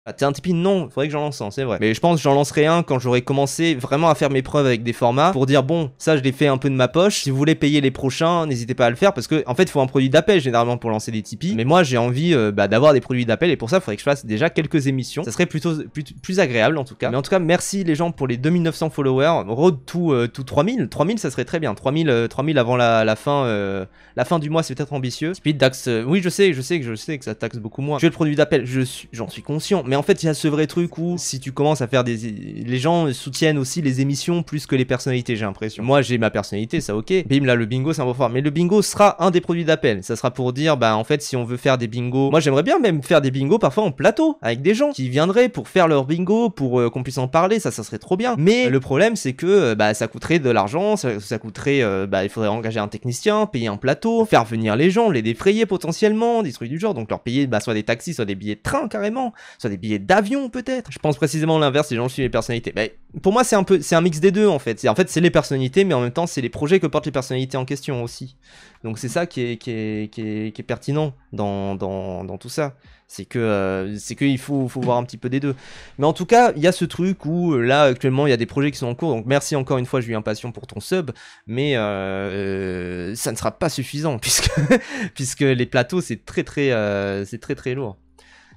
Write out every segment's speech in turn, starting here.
Ah, t'es un Tipeee? Non, faudrait que j'en lance un, c'est vrai. Mais je pense que j'en lancerai un quand j'aurai commencé vraiment à faire mes preuves avec des formats pour dire bon, ça je l'ai fait un peu de ma poche. Si vous voulez payer les prochains, n'hésitez pas à le faire parce que en fait, il faut un produit d'appel généralement pour lancer des Tipeee. Mais moi, j'ai envie d'avoir des produits d'appel et pour ça, il faudrait que je fasse déjà quelques émissions. Ça serait plutôt plus agréable en tout cas. Mais en tout cas, merci les gens pour les 2900 followers. Road to 3000. 3000, ça serait très bien. 3000 avant la fin du mois, c'est peut-être ambitieux. Speed taxe, oui, je sais que ça taxe beaucoup moins. Je veux le produit d'appel, j'en suis conscient. Mais en fait, il y a ce vrai truc où si tu commences à faire les gens soutiennent aussi les émissions plus que les personnalités, j'ai l'impression. Moi, j'ai ma personnalité, ça ok. Bim, là, le bingo, c'est un peu fort. Mais le bingo sera un des produits d'appel. Ça sera pour dire, bah, en fait, si on veut faire des bingos. Moi, j'aimerais bien même faire des bingos parfois en plateau avec des gens qui viendraient pour faire leur bingo, pour qu'on puisse en parler. Ça serait trop bien. Mais le problème, c'est que bah, ça coûterait de l'argent. Ça coûterait, il faudrait engager un technicien, payer un plateau, faire venir les gens, les défrayer potentiellement, des trucs du genre. Donc, leur payer soit des taxis, soit des billets de train carrément, soit des billets d'avion peut-être. Je pense précisément l'inverse, les gens suivent les personnalités. Mais pour moi, c'est un mix des deux en fait. En fait, c'est les personnalités, mais en même temps, c'est les projets que portent les personnalités en question aussi. Donc c'est ça qui est pertinent dans tout ça. C'est que il faut voir un petit peu des deux. Mais en tout cas, il y a ce truc où là actuellement, il y a des projets qui sont en cours. Donc merci encore une fois, Julien Passion pour ton sub, mais ça ne sera pas suffisant puisque les plateaux c'est très lourd.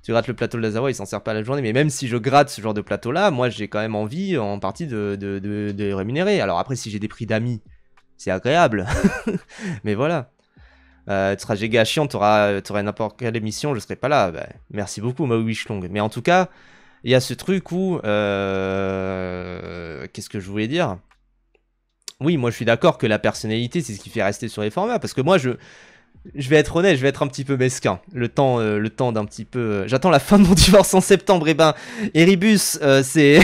Tu grattes le plateau de Lazawa, il s'en sert pas la journée. Mais même si je gratte ce genre de plateau-là, moi, j'ai quand même envie, en partie, de les rémunérer. Alors après, si j'ai des prix d'amis, c'est agréable. Mais voilà. Tu seras giga chiant, t'auras n'importe quelle émission, je serai pas là. Bah, merci beaucoup, Maui-Wishlong. Mais en tout cas, il y a ce truc où... Qu'est-ce que je voulais dire? Oui, moi, je suis d'accord que la personnalité, c'est ce qui fait rester sur les formats. Parce que moi, je vais être honnête, je vais être un petit peu mesquin. Le temps d'un petit peu... J'attends la fin de mon divorce en septembre. Et ben, Eribus, c'est...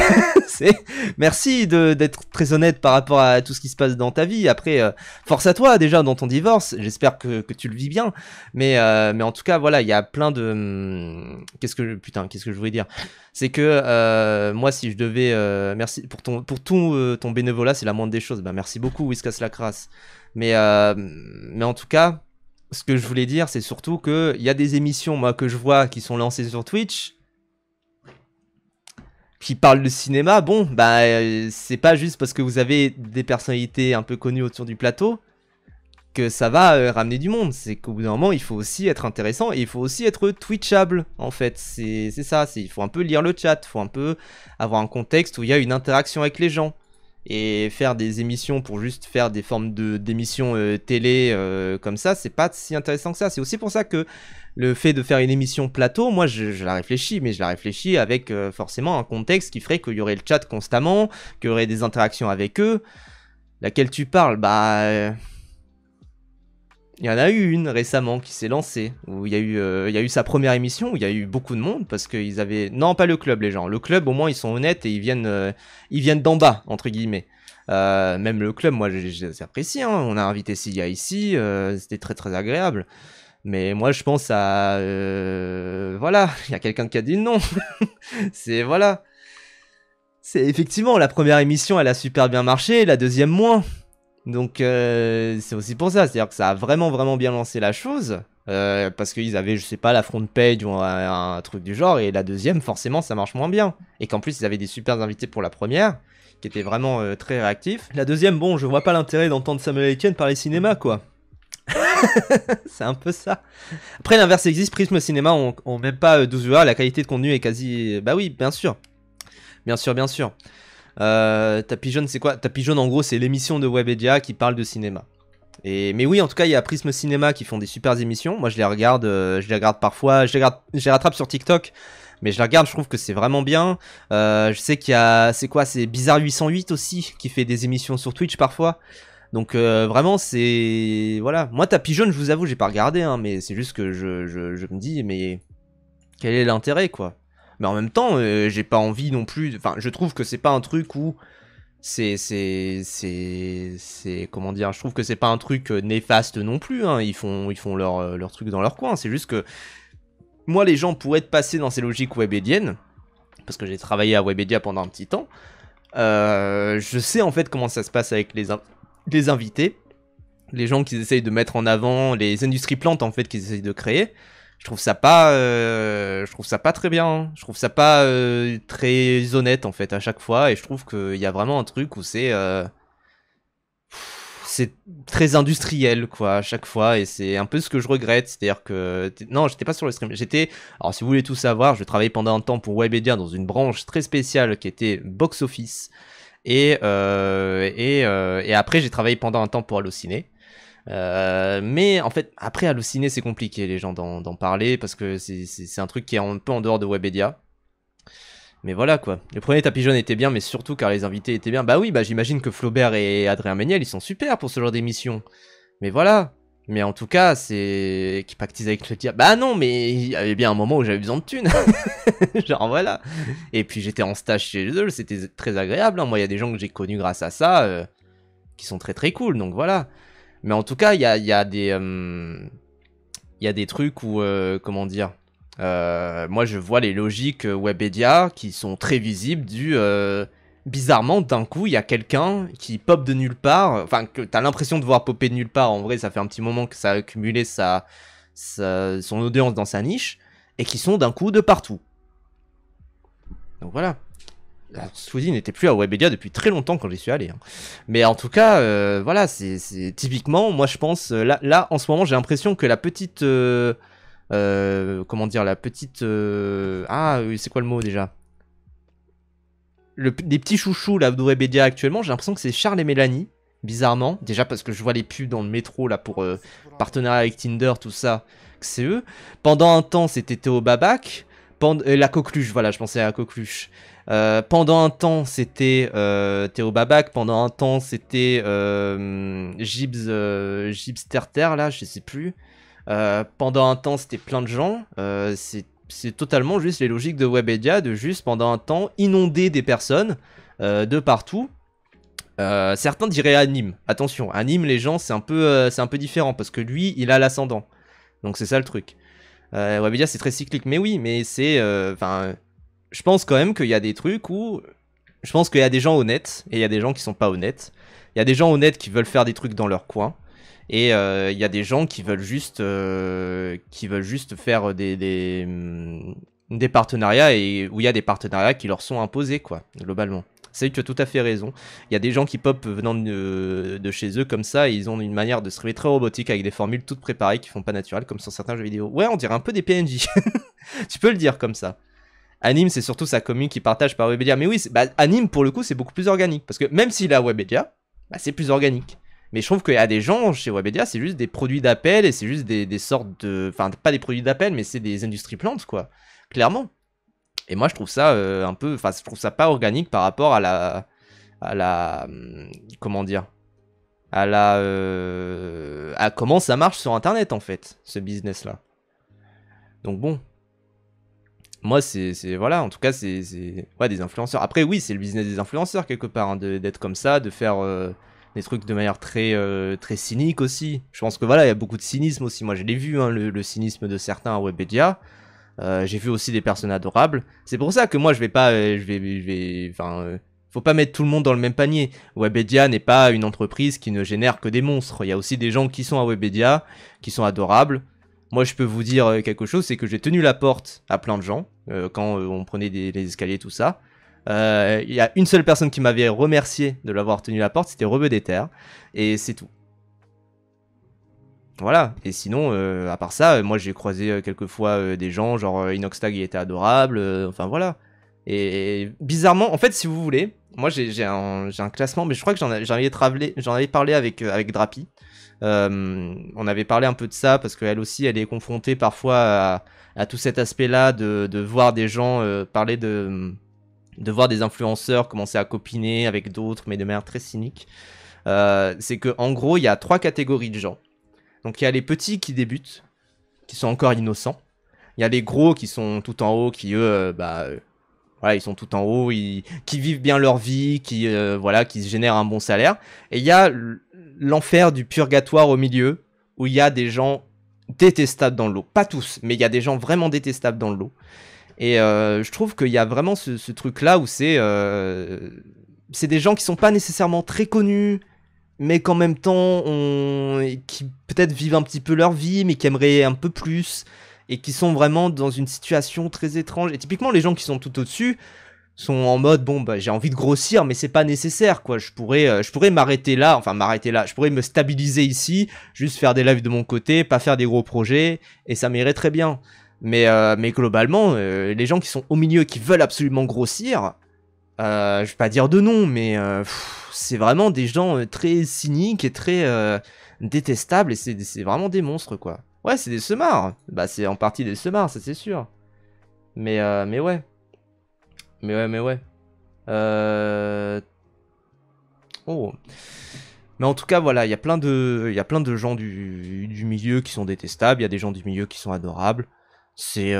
Merci d'être très honnête par rapport à tout ce qui se passe dans ta vie. Après, force à toi déjà dans ton divorce. J'espère que tu le vis bien. Mais en tout cas, voilà, il y a plein de... qu'est-ce que je voulais dire? C'est que moi, si je devais... merci pour tout ton bénévolat, c'est la moindre des choses. Ben, merci beaucoup, Whiskas Lacrasse. Mais en tout cas... Ce que je voulais dire, c'est surtout qu'il y a des émissions, moi, que je vois qui sont lancées sur Twitch, qui parlent de cinéma. Bon, bah, c'est pas juste parce que vous avez des personnalités un peu connues autour du plateau que ça va ramener du monde. C'est qu'au bout d'un moment, il faut aussi être intéressant et il faut aussi être twitchable, en fait. C'est ça, il faut un peu lire le chat, il faut un peu avoir un contexte où il y a une interaction avec les gens. Et faire des émissions pour juste faire des formes d'émissions télé comme ça, c'est pas si intéressant que ça. C'est aussi pour ça que le fait de faire une émission plateau, moi je la réfléchis, mais je la réfléchis avec forcément un contexte qui ferait qu'il y aurait le chat constamment, qu'il y aurait des interactions avec eux. Laquelle tu parles? Bah... il y en a eu une récemment qui s'est lancée, où il y a eu sa première émission, où il y a eu beaucoup de monde, parce qu'ils avaient... Non, pas le club, les gens. Le club, au moins, ils sont honnêtes et ils viennent d'en bas, entre guillemets. Même le club, moi, j'apprécie, hein. On a invité Sia ici, c'était très très agréable. Mais moi, je pense à... voilà, il y a quelqu'un qui a dit non. Voilà. C'est effectivement, la première émission, elle a super bien marché, la deuxième moins. Donc c'est aussi pour ça, c'est-à-dire que ça a vraiment bien lancé la chose, parce qu'ils avaient, je sais pas, la front page ou un truc du genre, et la deuxième, forcément, ça marche moins bien. Et qu'en plus, ils avaient des super invités pour la première, qui étaient vraiment très réactifs. La deuxième, bon, je vois pas l'intérêt d'entendre Samuel Etienne parler cinéma, quoi. C'est un peu ça. Après, l'inverse existe, Prism Cinéma, on même pas 12 heures, la qualité de contenu est quasi... Bah oui, bien sûr. Bien sûr. Tapis jaune, c'est quoi? Tapis jaune, en gros, c'est l'émission de Webedia qui parle de cinéma. Mais oui, en tout cas, il y a Prism Cinéma qui font des super émissions. Moi, je les regarde parfois. Je les rattrape sur TikTok, mais je les regarde. Je trouve que c'est vraiment bien. Je sais qu'il y a, c'est Bizarre 808 aussi qui fait des émissions sur Twitch parfois. Donc vraiment, c'est voilà. Moi, Tapis jaune, je vous avoue, j'ai pas regardé, hein, mais c'est juste que je me dis, mais quel est l'intérêt, quoi? Mais en même temps, j'ai pas envie non plus... Enfin, je trouve que c'est pas un truc où... Comment dire? Je trouve que c'est pas un truc néfaste non plus, hein. Ils font leur truc dans leur coin. C'est juste que... Moi, les gens pourraient être passés dans ces logiques webédiennes, parce que j'ai travaillé à Webedia pendant un petit temps. Je sais en fait comment ça se passe avec les invités. Les gens qu'ils essayent de mettre en avant, les industries plantes en fait qu'ils essayent de créer. Je trouve ça pas très bien, hein. Je trouve ça pas très honnête en fait à chaque fois, et je trouve qu'il y a vraiment un truc où c'est très industriel quoi à chaque fois, et c'est un peu ce que je regrette. C'est-à-dire que non, j'étais pas sur le stream, alors si vous voulez tout savoir, je travaillais pendant un temps pour Webedia dans une branche très spéciale qui était box office, et après j'ai travaillé pendant un temps pour Allociné. Mais en fait, après Allociné, c'est compliqué les gens d'en parler parce que c'est un truc qui est un peu en dehors de Webedia. Mais voilà quoi. Le premier tapis jaune était bien, mais surtout car les invités étaient bien. Bah oui, bah j'imagine que Flaubert et Adrien Méniel, ils sont super pour ce genre d'émission. Mais voilà. Mais en tout cas, c'est... Qui pactise avec le diable. Bah non, mais il y avait bien un moment où j'avais besoin de thunes. Genre voilà. Et puis j'étais en stage chez eux, c'était très agréable, hein. Moi, il y a des gens que j'ai connus grâce à ça, qui sont très très cool, donc voilà. Mais en tout cas, il y a des trucs où, comment dire, moi je vois les logiques Webedia qui sont très visibles bizarrement, d'un coup, il y a quelqu'un qui pop de nulle part, enfin, que t'as l'impression de voir popper de nulle part, en vrai, ça fait un petit moment que ça a accumulé son audience dans sa niche, et qui sont d'un coup de partout. Donc voilà. Squeezie n'était plus à Webedia depuis très longtemps quand j'y suis allé, hein. Mais en tout cas, voilà, c'est typiquement, moi je pense, là en ce moment j'ai l'impression que la petite, comment dire, la petite, c'est quoi le mot déjà, des petits chouchous là de Webedia actuellement, j'ai l'impression que c'est Charles et Mélanie, bizarrement, déjà parce que je vois les pubs dans le métro là pour partenariat avec Tinder, tout ça, que c'est eux. Pendant un temps c'était Théo Babac, la coqueluche, voilà, je pensais à la coqueluche. Pendant un temps, c'était Théo Babac. Pendant un temps, c'était Gibbs Terter, là, je sais plus. Pendant un temps, c'était plein de gens. C'est totalement juste les logiques de Webedia, de juste pendant un temps inonder des personnes de partout. Certains diraient anime. Attention, anime, les gens, c'est un peu différent parce que lui, il a l'ascendant. Donc c'est ça le truc. Webedia, c'est très cyclique. Mais oui, mais c'est... je pense quand même qu'il y a des trucs où... Je pense qu'il y a des gens honnêtes et il y a des gens qui sont pas honnêtes. Il y a des gens honnêtes qui veulent faire des trucs dans leur coin. Et il y a des gens qui veulent juste faire des partenariats, et où il y a des partenariats qui leur sont imposés, quoi, globalement. C'est, tu as tout à fait raison. Il y a des gens qui pop venant de chez eux comme ça, et ils ont une manière de streamer très robotique avec des formules toutes préparées qui font pas naturelles, comme sur certains jeux vidéo. Ouais, on dirait un peu des PNJ. Tu peux le dire comme ça. Anime, c'est surtout sa commune qui partage par Webedia. Mais oui, Anime, pour le coup, c'est beaucoup plus organique. Parce que même s'il a Webedia, c'est plus organique. Mais je trouve qu'il y a des gens chez Webedia, c'est juste des produits d'appel, et c'est juste des sortes de... Enfin, pas des produits d'appel, mais c'est des industries plantes, quoi. Clairement. Et moi, je trouve ça un peu... Enfin, je trouve ça pas organique par rapport à la... Comment dire, à comment ça marche sur Internet, en fait, ce business-là. Donc bon... Moi, voilà, en tout cas, c'est ouais, des influenceurs. Après, oui, c'est le business des influenceurs, quelque part, hein, d'être comme ça, de faire des trucs de manière très cynique aussi. Je pense que voilà, il y a beaucoup de cynisme aussi. Moi, je l'ai vu, hein, le cynisme de certains à Webedia. J'ai vu aussi des personnes adorables. C'est pour ça que moi, je vais pas, faut pas mettre tout le monde dans le même panier. Webedia n'est pas une entreprise qui ne génère que des monstres. Il y a aussi des gens qui sont à Webedia, qui sont adorables. Moi, je peux vous dire quelque chose, c'est que j'ai tenu la porte à plein de gens quand on prenait les escaliers, tout ça. Il y a une seule personne qui m'avait remercié de l'avoir tenu la porte, c'était Rebeu des Terres, et c'est tout. Voilà, et sinon, à part ça, moi j'ai croisé quelques fois des gens, genre Inoxtag, il était adorable, enfin voilà. Et bizarrement, en fait, si vous voulez, moi j'ai un classement, mais je crois que j'en avais parlé avec Drapi. On avait parlé un peu de ça parce qu'elle aussi elle est confrontée parfois à tout cet aspect là de voir des gens parler de voir des influenceurs commencer à copiner avec d'autres, mais de manière très cynique. C'est que en gros il y a 3 catégories de gens. Donc il y a les petits qui débutent, qui sont encore innocents. Il y a les gros qui sont tout en haut, qui eux voilà, ils sont tout en haut, qui vivent bien leur vie, qui se génèrent un bon salaire. Et il y a l'enfer du purgatoire au milieu, où il y a des gens détestables dans le lot. Pas tous, mais il y a des gens vraiment détestables dans le lot. Et je trouve qu'il y a vraiment ce truc-là où c'est des gens qui sont pas nécessairement très connus, mais qu'en même temps, qui peut-être vivent un petit peu leur vie, mais qui aimeraient un peu plus. et qui sont vraiment dans une situation très étrange. Et typiquement, les gens qui sont tout au-dessus sont en mode, bon, bah, j'ai envie de grossir, mais c'est pas nécessaire, quoi. Je pourrais m'arrêter là, je pourrais me stabiliser ici, juste faire des lives de mon côté, pas faire des gros projets, et ça m'irait très bien. Mais globalement, les gens qui sont au milieu, qui veulent absolument grossir, je vais pas dire de non, mais c'est vraiment des gens très cyniques et très détestables, et c'est vraiment des monstres, quoi. Ouais, c'est des semards. Bah, c'est en partie des semards, ça c'est sûr. Mais ouais. Mais ouais. Oh. Mais en tout cas, voilà, il y a plein de gens du milieu qui sont détestables, il y a des gens du milieu qui sont adorables. C'est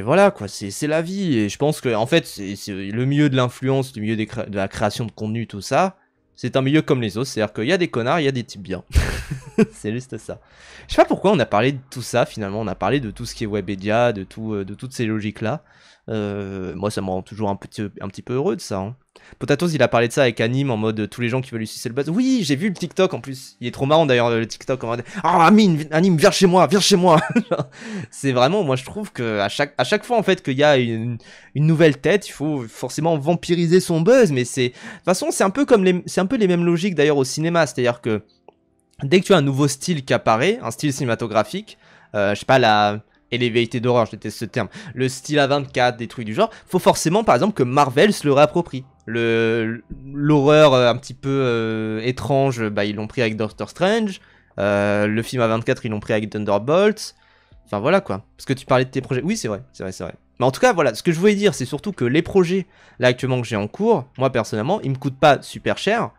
voilà, quoi, c'est la vie. Et je pense que, en fait, c'est le milieu de l'influence, le milieu de la création de contenu, tout ça, c'est un milieu comme les autres. C'est-à-dire qu'il y a des connards, il y a des types bien. C'est juste ça. Je sais pas pourquoi on a parlé de tout ça, finalement. On a parlé de tout ce qui est Webedia, de toutes ces logiques-là. Moi, ça me rend toujours un petit peu heureux de ça. Hein. Potatoes, il a parlé de ça avec Anime en mode tous les gens qui veulent lui sucer le buzz. Oui, j'ai vu le TikTok en plus. Il est trop marrant d'ailleurs le TikTok en mode ah Anime, viens chez moi, viens chez moi. C'est vraiment, moi je trouve que à chaque fois en fait qu'il y a une nouvelle tête, il faut forcément vampiriser son buzz. Mais de toute façon c'est un peu les mêmes logiques d'ailleurs au cinéma, c'est-à-dire que dès que tu as un nouveau style qui apparaît, un style cinématographique, je sais pas la Elevated Horror, je déteste ce terme, le style A24, des trucs du genre, faut forcément par exemple que Marvel se le réapproprie. L'horreur un petit peu étrange, bah ils l'ont pris avec Doctor Strange, le film A24 ils l'ont pris avec Thunderbolts, enfin voilà quoi. Parce que tu parlais de tes projets, oui c'est vrai. Mais en tout cas voilà, ce que je voulais dire c'est surtout que les projets là actuellement que j'ai en cours, moi personnellement, ils me coûtent pas super cher.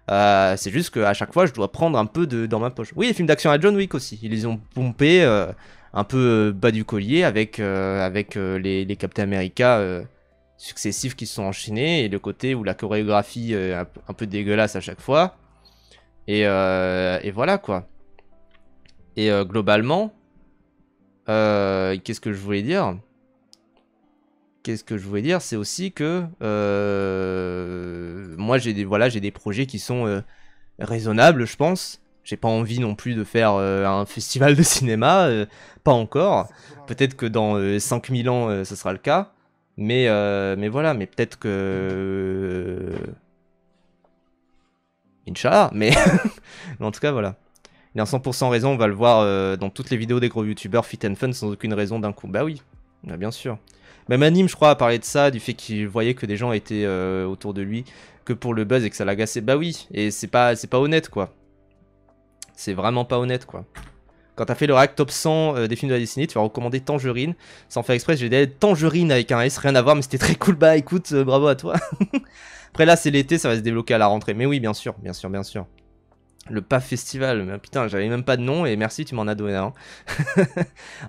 C'est juste qu'à chaque fois je dois prendre un peu dans ma poche. Oui, les films d'action à John Wick aussi, ils les ont pompés un peu bas du collier avec les Captain America successifs qui se sont enchaînés et le côté où la chorégraphie un peu dégueulasse à chaque fois. Et voilà quoi. Et globalement, qu'est-ce que je voulais dire ? C'est aussi que moi j'ai des projets qui sont raisonnables, je pense. J'ai pas envie non plus de faire un festival de cinéma, pas encore. Peut-être que dans 5000 ans, ce sera le cas. Mais voilà, mais peut-être que... Inch'Allah, mais... mais en tout cas, voilà. Il a 100% raison, on va le voir dans toutes les vidéos des gros youtubeurs fit and fun sans aucune raison d'un coup. Bah oui, bien sûr. Même Anime, je crois, a parlé de ça, du fait qu'il voyait que des gens étaient autour de lui, que pour le buzz et que ça l'agaçait. Bah oui, et c'est pas honnête, quoi. C'est vraiment pas honnête, quoi. Quand t'as fait le rack top 100 des films de la Disney, tu vas recommander Tangerine. Sans faire exprès, j'ai dit Tangerine avec un S, rien à voir, mais c'était très cool. Bah écoute, bravo à toi. Après là, c'est l'été, ça va se débloquer à la rentrée. Mais oui, bien sûr. Le PAF Festival, mais putain, j'avais même pas de nom et merci, tu m'en as donné un.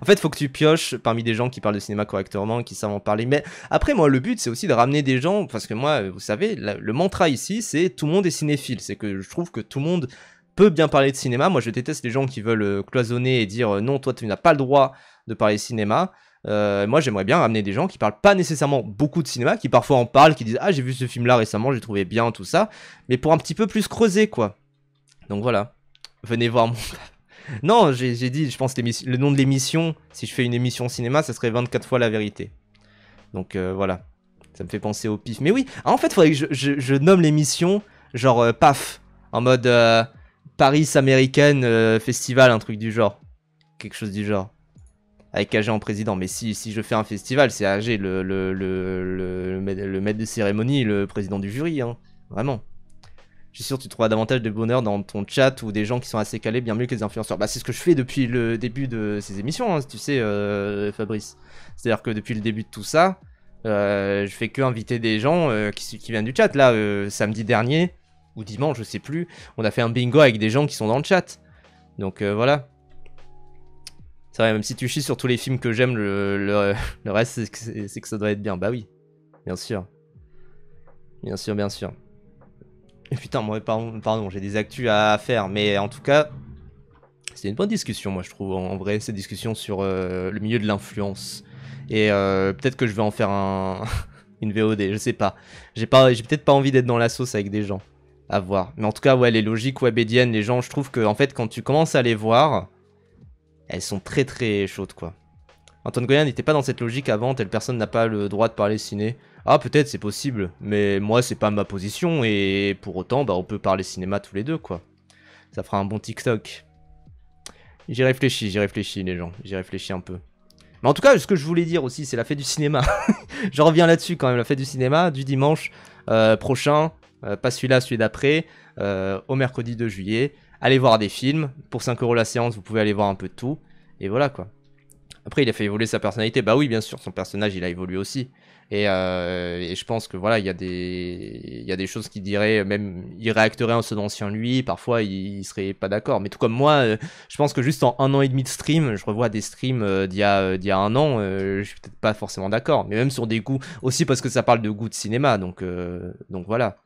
En fait, faut que tu pioches parmi des gens qui parlent de cinéma correctement, qui savent en parler. Mais après, moi, le but, c'est aussi de ramener des gens, parce que moi, vous savez, le mantra ici, c'est tout le monde est cinéphile. C'est que je trouve que tout le monde peut bien parler de cinéma. Moi, je déteste les gens qui veulent cloisonner et dire non, toi, tu n'as pas le droit de parler cinéma. Moi, j'aimerais bien ramener des gens qui parlent pas nécessairement beaucoup de cinéma, qui parfois en parlent, qui disent ah, j'ai vu ce film-là récemment, j'ai trouvé bien, tout ça, mais pour un petit peu plus creuser, quoi. Donc voilà, venez voir mon... Non, j'ai dit, je pense le nom de l'émission, si je fais une émission cinéma, ça serait 24 fois la vérité. Donc voilà, ça me fait penser au pif. Mais oui, en fait, il faudrait que je nomme l'émission genre PAF, en mode Paris American Festival, un truc du genre. Quelque chose du genre. Avec AG en président. Mais si je fais un festival, c'est AG le maître de cérémonie, le président du jury, hein. Vraiment. Je suis sûr que tu trouveras davantage de bonheur dans ton chat ou des gens qui sont assez calés, bien mieux que les influenceurs. Bah, c'est ce que je fais depuis le début de ces émissions, hein, tu sais, Fabrice. C'est-à-dire que depuis le début de tout ça, je fais que inviter des gens qui viennent du chat. Là, samedi dernier, ou dimanche, je sais plus, on a fait un bingo avec des gens qui sont dans le chat. Donc voilà. C'est vrai, même si tu chies sur tous les films que j'aime, le reste, c'est que ça doit être bien. Bah oui, bien sûr. Bien sûr. Et putain, moi, pardon, j'ai des actus à faire, mais en tout cas, c'est une bonne discussion, moi, je trouve, en vrai, cette discussion sur le milieu de l'influence. Et peut-être que je vais en faire une VOD, je sais pas. J'ai peut-être pas envie d'être dans la sauce avec des gens, à voir. Mais en tout cas, ouais, les logiques webédiennes, les gens, je trouve que, en fait, quand tu commences à les voir, elles sont très très chaudes, quoi. Antoine Goya n'était pas dans cette logique avant, telle personne n'a pas le droit de parler ciné. Ah, peut-être, c'est possible, mais moi, c'est pas ma position, et pour autant, bah, on peut parler cinéma tous les deux, quoi. Ça fera un bon TikTok. J'y réfléchis, les gens, j'y réfléchis un peu. Mais en tout cas, ce que je voulais dire aussi, c'est la fête du cinéma. Je reviens là-dessus quand même, la fête du cinéma, du dimanche prochain, pas celui-là, celui d'après, au mercredi 2 juillet. Allez voir des films, pour 5 € la séance, vous pouvez aller voir un peu de tout, et voilà, quoi. Après, il a fait évoluer sa personnalité. Bah oui, bien sûr, son personnage, il a évolué aussi. Et je pense que voilà, il y a des choses qu'il dirait, même il réacterait en son ancien lui. Parfois, il serait pas d'accord. Mais tout comme moi, je pense que juste en 1 an et demi de stream, je revois des streams d'il y a 1 an, je suis peut-être pas forcément d'accord. Mais même sur des goûts, aussi parce que ça parle de goût de cinéma. Donc voilà.